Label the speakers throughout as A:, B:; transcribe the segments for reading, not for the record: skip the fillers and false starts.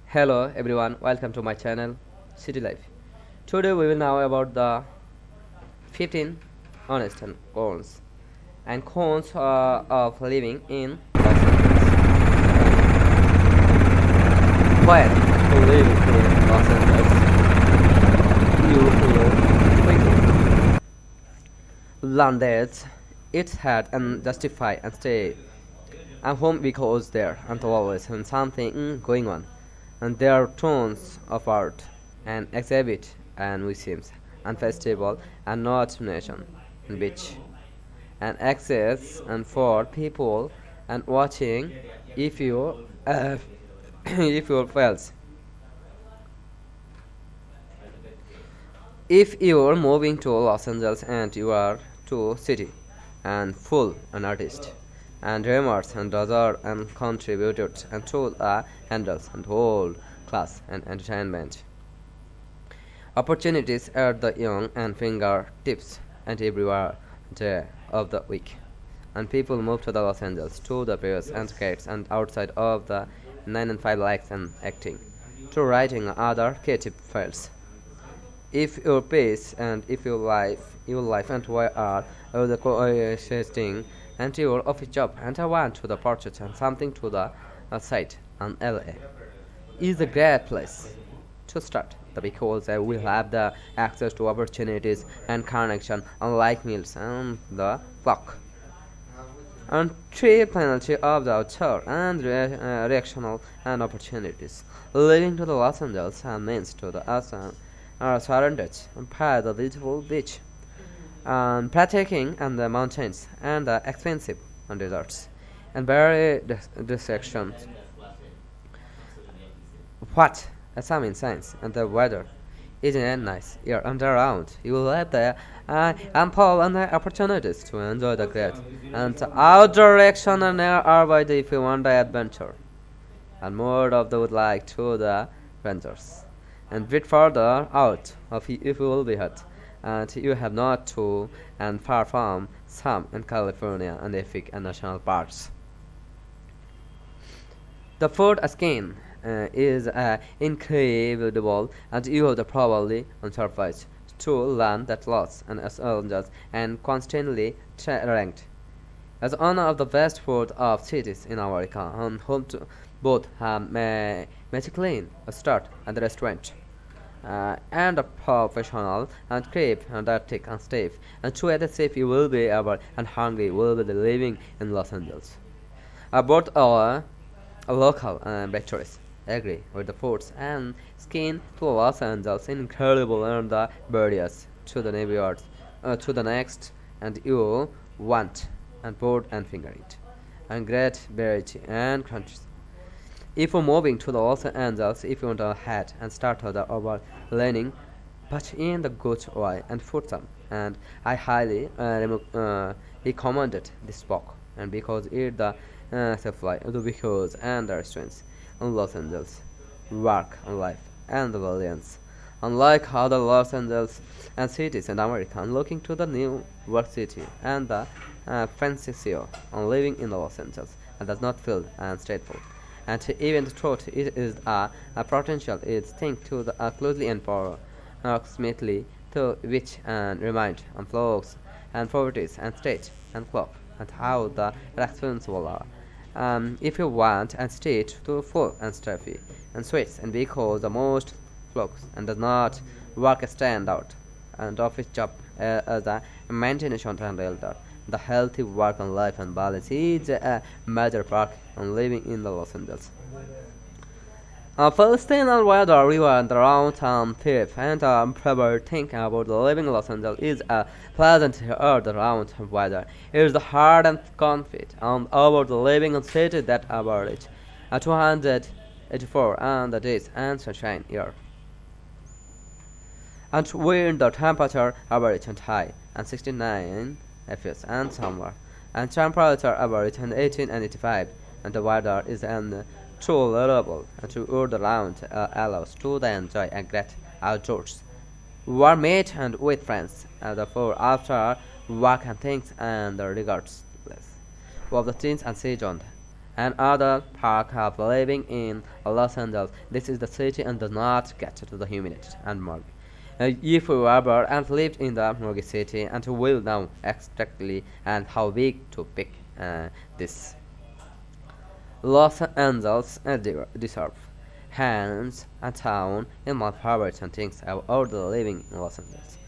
A: Hello everyone, welcome to my channel City Life. Today we will know about the 15 honest and cons of living in Los Angeles. When you live in Los Angeles, you will quickly learn that it's hard and justify and stay at home because there and always and something going on. And there are tons of art and exhibit and museums and festival and not nation and beach and access and for people and watching if you if you fails if you're moving to Los Angeles and you are to city and full an artist and dreamers and other and contributors and to handles and whole class and entertainment opportunities at the young and fingertips and everywhere day of the week and people move to the Los Angeles to the various and skates and outside of the 9 and 5 likes and acting to writing other creative fields if your pace and if your life and why are the coexisting and your office job and I want to the purchase and something to the site and LA is a great place to start because I will have the access to opportunities and connection unlike meals and the clock and three penalty of the author and reactional and opportunities living to the Los Angeles and means to the ocean are surrounded by the beautiful beach and partaking and the mountains and the expensive and deserts and very distractions what some in science and the weather isn't it nice here and around you will have the ample and the opportunities to enjoy the great and outdoor action and avoid if you want the adventure and more of the would like to the rangers and bit further out of if you will be hot and you have not to and far from some in California and epic and national parks the food skin is incredible, and you have the probably on surface to learn that lots and as angels and constantly ranked as one of the best food of cities in America, and home to both Michelin, a start and the restaurant. And a professional and crave and arctic and safe and to at the safe you will be able and hungry will be living in Los Angeles. About our local victories agree with the forts and skin to Los Angeles incredible and the barriers to the neighborhoods to the next and you want and board and finger it and great variety and countries. If you're moving to the Los Angeles, if you want to head and start the over learning, but in the good way and put some, and I highly recommended this book, and because it the supply the vehicles and the restaurants in Los Angeles, work and life and the billions. Unlike other Los Angeles and cities in America, and looking to the New York City and the fancy CEO on living in the Los Angeles and does not feel and straightforward. And even the truth it is a potential is think to the closely and approximately to which and remind and flows and properties and state and clock and how the responsible are. If you want and state to full and stuffy and sweets and because the most flocks and does not work stand out and office job as a maintenance and elder. The healthy work and life and balance is a major part on living in the Los Angeles. Palestine and weather river and around town thief and probably thinking about the living in Los Angeles is a pleasant earth around weather. It is the hard and confident and about the living in city that average 284 and the days and sunshine here and wind the temperature average and high and 69 fps and summer and temperature average and 18 and 85 and the weather is an tolerable and to all around allows to the enjoy a great outdoors warm meet and with friends and therefore after work and things and the regardless of the things and season and other part of living in Los Angeles. This is the city and does not get to the humidity and murky. If you ever and lived in the murky city and you will know exactly and how big to pick this. Los Angeles deserve hands a town in my favorites and things about the living in Los Angeles.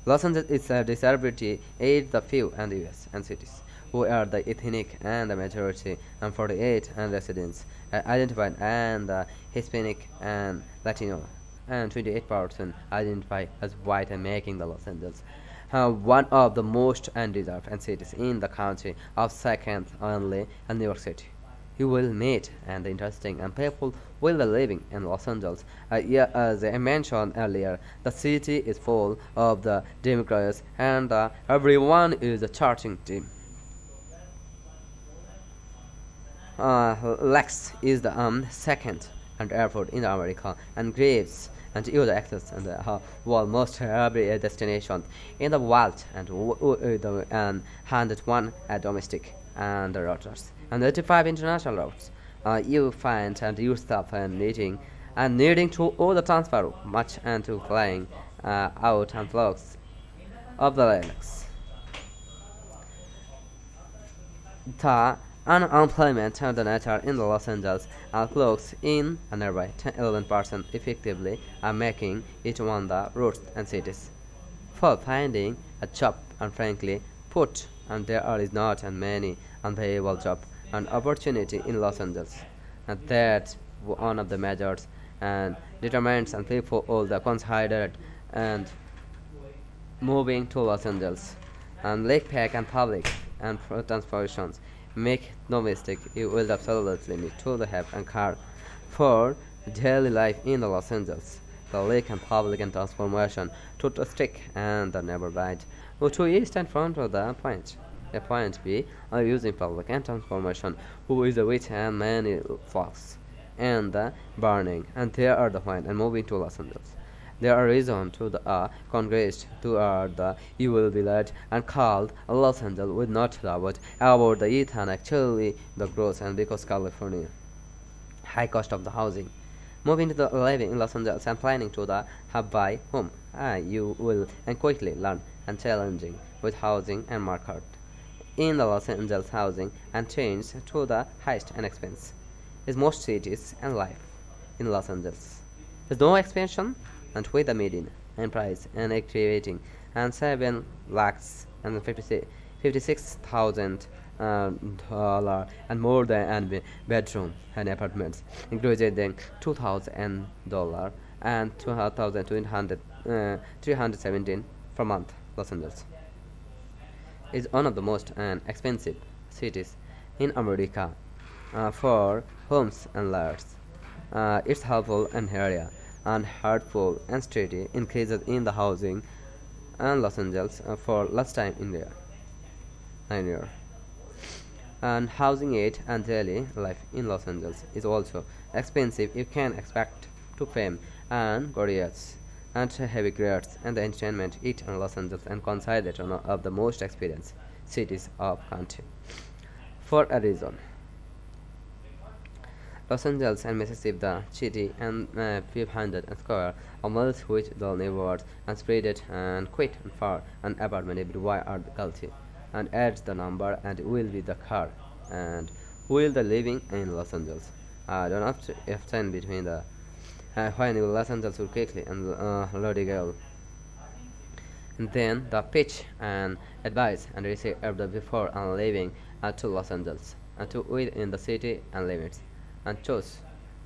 A: Los Angeles is a disability aid the few and the US and cities who are the ethnic and the majority and 48 and residents identified and the Hispanic and Latino and 28% identify as white and making the Los Angeles one of the most undeserved and cities in the country of second only and New York City. You will meet and interesting and people will be living in Los Angeles. Yeah, as I mentioned earlier, the city is full of the Democrats and everyone is a charging team. Lex is the second and airport in America and Graves and user access and almost every destination in the world and and 101 domestic and routers and 35 international routes. You find and yourself and needing to order transfer much and to flying out and flux of the Lex. The unemployment and the nature in Los Angeles clocks in a nearby 11% effectively, making it one of the routes and cities for finding a job and frankly put and there is not and many unpayable job and opportunity in Los Angeles and that's one of the measures and determines and people all the considered and moving to Los Angeles and Lake Pack and public and transportations. Make no mistake, you will absolutely need to have a car for daily life in Los Angeles. The lake and public and transformation to the stick and the neighborhood. To east and front of the point. The point B are using public and transformation, who is a witch and many flocks and the burning, and there are the point and moving to Los Angeles. There are reason to the Congress to the you will be led and called Los Angeles with not about the Ethan actually the growth and because California high cost of the housing. Moving to the living in Los Angeles and planning to the buy home. You will and quickly learn and challenging with housing and market in the Los Angeles housing and change to the highest and expense is most cities and life in Los Angeles. There's no expansion and with the median and price and activating and 7 lakhs and 56,000 dollar and more than bedroom and apartments including $2,000 and 317 per month. Los Angeles is one of the most expensive cities in America for homes and lands. It's helpful and area and hurtful and steady increases in the housing and Los Angeles for last time in there 9 years. And housing aid and daily life in Los Angeles is also expensive. You can expect to fame and gorgeous and heavy grades and the entertainment it in Los Angeles and considered one of the most experienced cities of country for a reason. Los Angeles and Mississippi, the city and 500 square miles with the neighborhoods and spread it and quit and far and apartment everywhere are guilty and adds the number and will be the car and will the living in Los Angeles. Don't have to often between the when you Los Angeles will quickly and Lodi girl. And then the pitch and advice and receive the before and leaving to Los Angeles and to within the city and limits and choose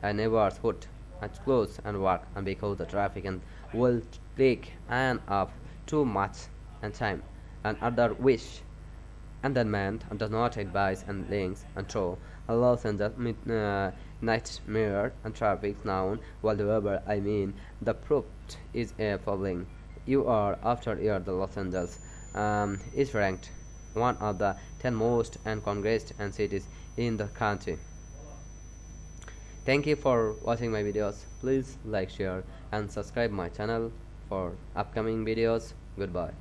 A: a neighborhood and close and work and because the traffic and will take and up too much and time and other wish and then man and does not advise and links and throw a Los Angeles nightmare and traffic now whatever I mean the proof is a following you are after year the Los Angeles is ranked one of the 10 most and congressed and cities in the country. Thank you for watching my videos. Please like, share and subscribe my channel for upcoming videos. Goodbye.